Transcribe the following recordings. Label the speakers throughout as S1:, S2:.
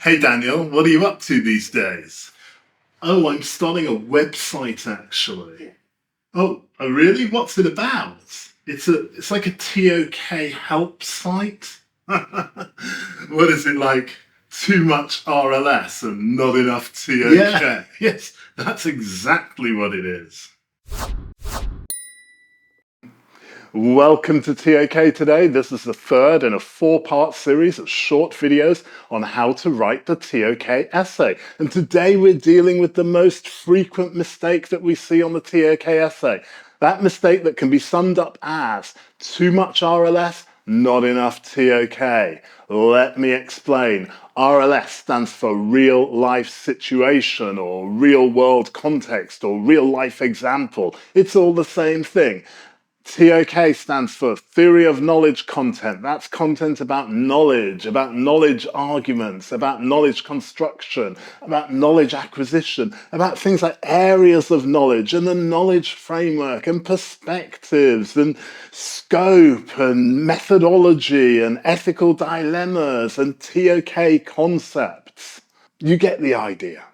S1: Hey Daniel, what are you up to these days? Oh, I'm starting a website actually. Oh, really? What's it about? It's like a ToK help site. What is it like? Too much RLS and not enough ToK. Yeah, yes, that's exactly what it is. Welcome to ToK Today. This is the third in a four-part series of short videos on how to write the ToK essay. And today we're dealing with the most frequent mistake that we see on the ToK essay. That mistake that can be summed up as too much RLS, not enough ToK. Let me explain. RLS stands for real life situation or real world context or real life example. It's all the same thing. ToK stands for Theory of Knowledge Content. That's content about knowledge arguments, about knowledge construction, about knowledge acquisition, about things like areas of knowledge and the knowledge framework and perspectives and scope and methodology and ethical dilemmas and ToK concepts. You get the idea.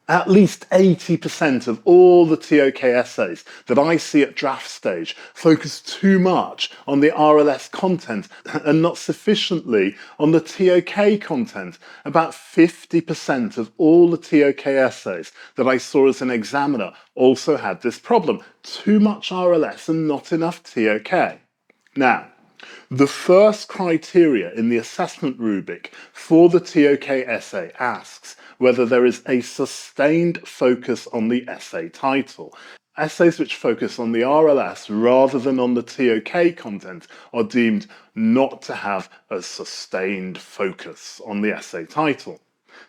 S1: At least 80% of all the ToK essays that I see at draft stage focus too much on the RLS content and not sufficiently on the ToK content. About 50% of all the ToK essays that I saw as an examiner also had this problem. Too much RLS and not enough ToK. Now, the first criteria in the assessment rubric for the ToK essay asks whether there is a sustained focus on the essay title. Essays which focus on the RLS rather than on the ToK content are deemed not to have a sustained focus on the essay title.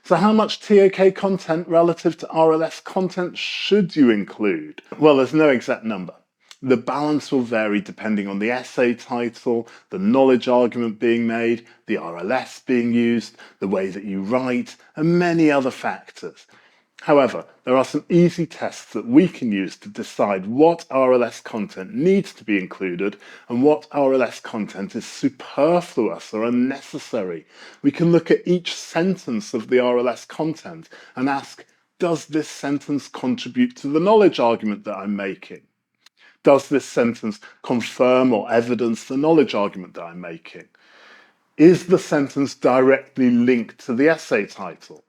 S1: So how much ToK content relative to RLS content should you include? Well, there's no exact number. The balance will vary depending on the essay title, the knowledge argument being made, the RLS being used, the way that you write, and many other factors. However, there are some easy tests that we can use to decide what RLS content needs to be included and what RLS content is superfluous or unnecessary. We can look at each sentence of the RLS content and ask, does this sentence contribute to the knowledge argument that I'm making? Does this sentence confirm or evidence the knowledge argument that I'm making? Is the sentence directly linked to the essay title?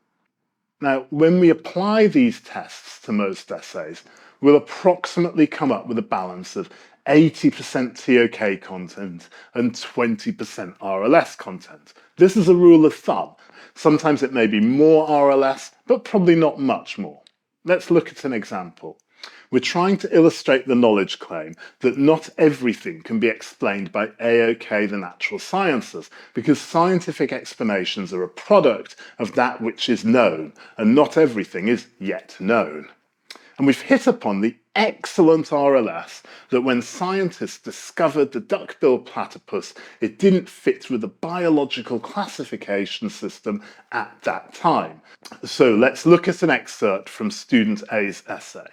S1: Now, when we apply these tests to most essays, we'll approximately come up with a balance of 80% ToK content and 20% RLS content. This is a rule of thumb. Sometimes it may be more RLS, but probably not much more. Let's look at an example. We're trying to illustrate the knowledge claim that not everything can be explained by AOK, the natural sciences, because scientific explanations are a product of that which is known, and not everything is yet known. And we've hit upon the excellent RLS that when scientists discovered the duck-billed platypus, it didn't fit with the biological classification system at that time. So let's look at an excerpt from student A's essay.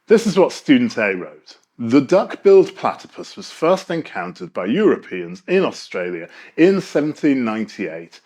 S1: This is what student A wrote. The duck-billed platypus was first encountered by Europeans in Australia in 1798.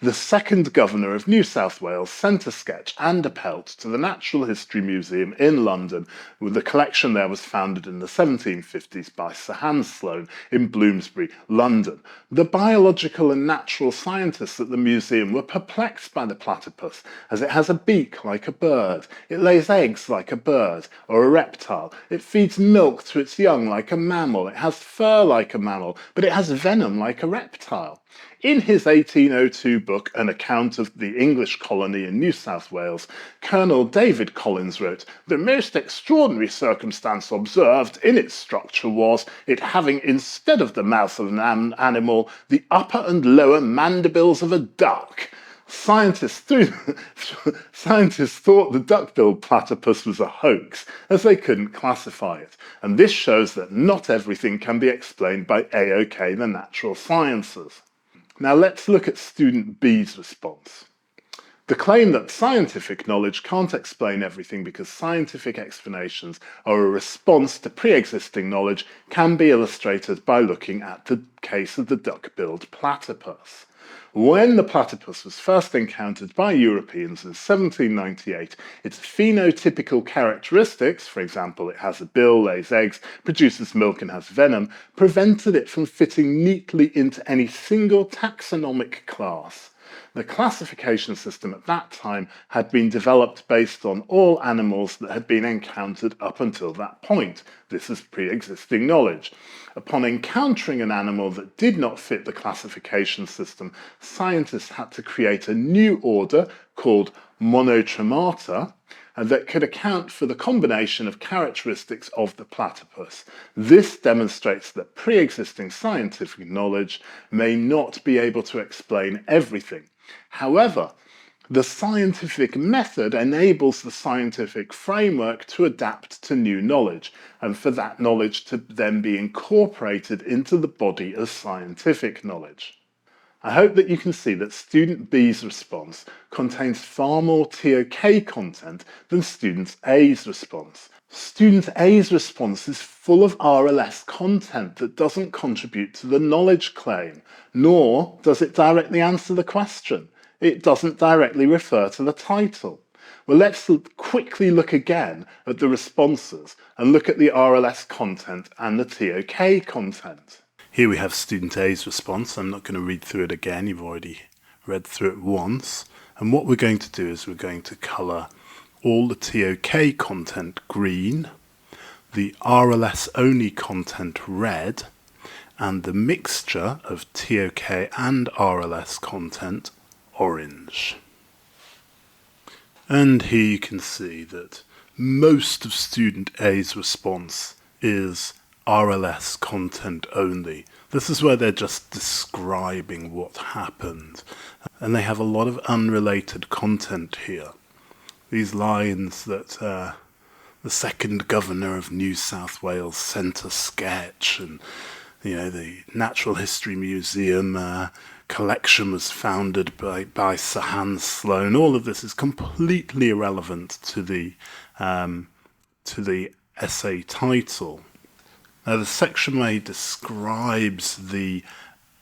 S1: The second governor of New South Wales sent a sketch and a pelt to the Natural History Museum in London. The collection there was founded in the 1750s by Sir Hans Sloane in Bloomsbury, London. The biological and natural scientists at the museum were perplexed by the platypus, as it has a beak like a bird, it lays eggs like a bird or a reptile, it feeds milk to its young like a mammal, it has fur like a mammal, but it has venom like a reptile. In his 1802 book, An Account of the English Colony in New South Wales, Colonel David Collins wrote, "The most extraordinary circumstance observed in its structure was it having, instead of the mouth of an animal, the upper and lower mandibles of a duck." Scientists thought the duck-billed platypus was a hoax, as they couldn't classify it. And this shows that not everything can be explained by AOK, the natural sciences. Now let's look at student B's response. The claim that scientific knowledge can't explain everything because scientific explanations are a response to pre-existing knowledge can be illustrated by looking at the case of the duck-billed platypus. When the platypus was first encountered by Europeans in 1798, its phenotypical characteristics, for example, it has a bill, lays eggs, produces milk and has venom, prevented it from fitting neatly into any single taxonomic class. The classification system at that time had been developed based on all animals that had been encountered up until that point. This is pre-existing knowledge. Upon encountering an animal that did not fit the classification system, scientists had to create a new order called Monotremata, and that could account for the combination of characteristics of the platypus. This demonstrates that pre-existing scientific knowledge may not be able to explain everything. However, the scientific method enables the scientific framework to adapt to new knowledge, and for that knowledge to then be incorporated into the body as scientific knowledge. I hope that you can see that student B's response contains far more ToK content than student A's response. Student A's response is full of RLS content that doesn't contribute to the knowledge claim, nor does it directly answer the question. It doesn't directly refer to the title. Well, let's quickly look again at the responses and look at the RLS content and the ToK content. Here we have student A's response. I'm not going to read through it again. You've already read through it once. And what we're going to do is we're going to colour all the ToK content green, the RLS only content red, and the mixture of ToK and RLS content orange. And here you can see that most of student A's response is RLS content only. This is where they're just describing what happened, and they have a lot of unrelated content here. These lines that the second governor of New South Wales sent a sketch, and the Natural History Museum collection was founded by Sir Hans Sloane. All of this is completely irrelevant to the essay title. Now, the section where he describes the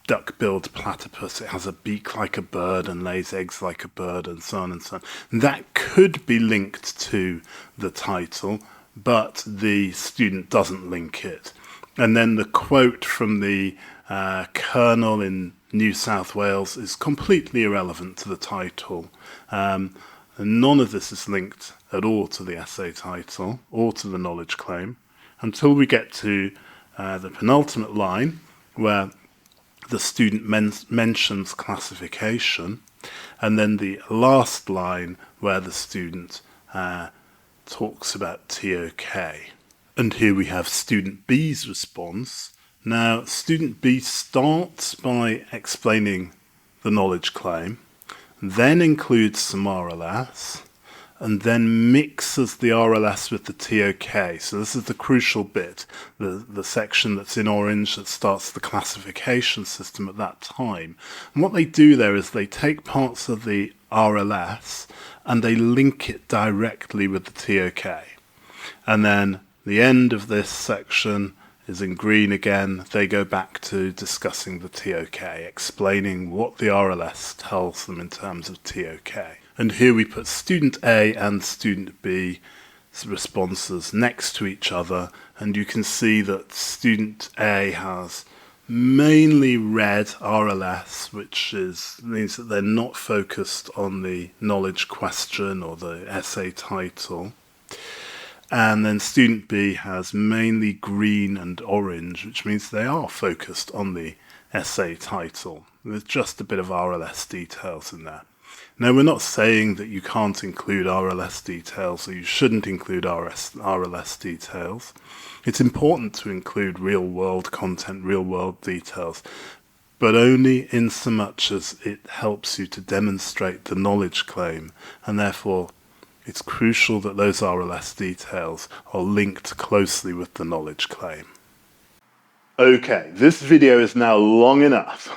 S1: duck-billed platypus, it has a beak like a bird and lays eggs like a bird, and so on and so on. That could be linked to the title, but the student doesn't link it. And then the quote from the colonel in New South Wales is completely irrelevant to the title. And none of this is linked at all to the essay title or to the knowledge claim, until we get to the penultimate line, where the student mentions classification, and then the last line where the student talks about ToK. And here we have student B's response. Now, student B starts by explaining the knowledge claim, then includes some RLS, and then mixes the RLS with the ToK. So this is the crucial bit, the section that's in orange that starts the classification system at that time. And what they do there is they take parts of the RLS and they link it directly with the ToK. And then the end of this section is in green again. They go back to discussing the ToK, explaining what the RLS tells them in terms of ToK. And here we put student A and student B's responses next to each other, and you can see that student A has mainly red RLS, which means that they're not focused on the knowledge question or the essay title. And then student B has mainly green and orange, which means they are focused on the essay title. There's just a bit of RLS details in there. Now, we're not saying that you can't include RLS details or you shouldn't include RLS details. It's important to include real-world content, real-world details, but only in so much as it helps you to demonstrate the knowledge claim, and therefore it's crucial that those RLS details are linked closely with the knowledge claim. Okay, this video is now long enough.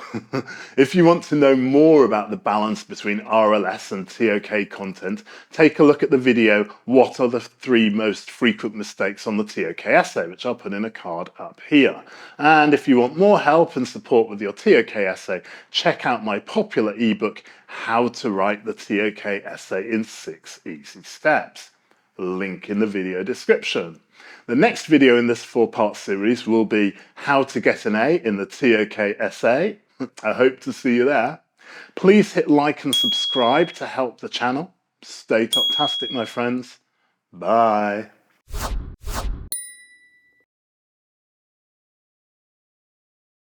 S1: If you want to know more about the balance between RLS and ToK content, take a look at the video, What are the 3 most frequent mistakes on the ToK essay, which I'll put in a card up here. And if you want more help and support with your ToK essay, check out my popular ebook, How to Write the ToK Essay in 6 Easy Steps. Link in the video description. The next video in this 4-part series will be how to get an A in the ToK essay. I hope to see you there. Please hit like and subscribe to help the channel. Stay ToKtastic, my friends. Bye.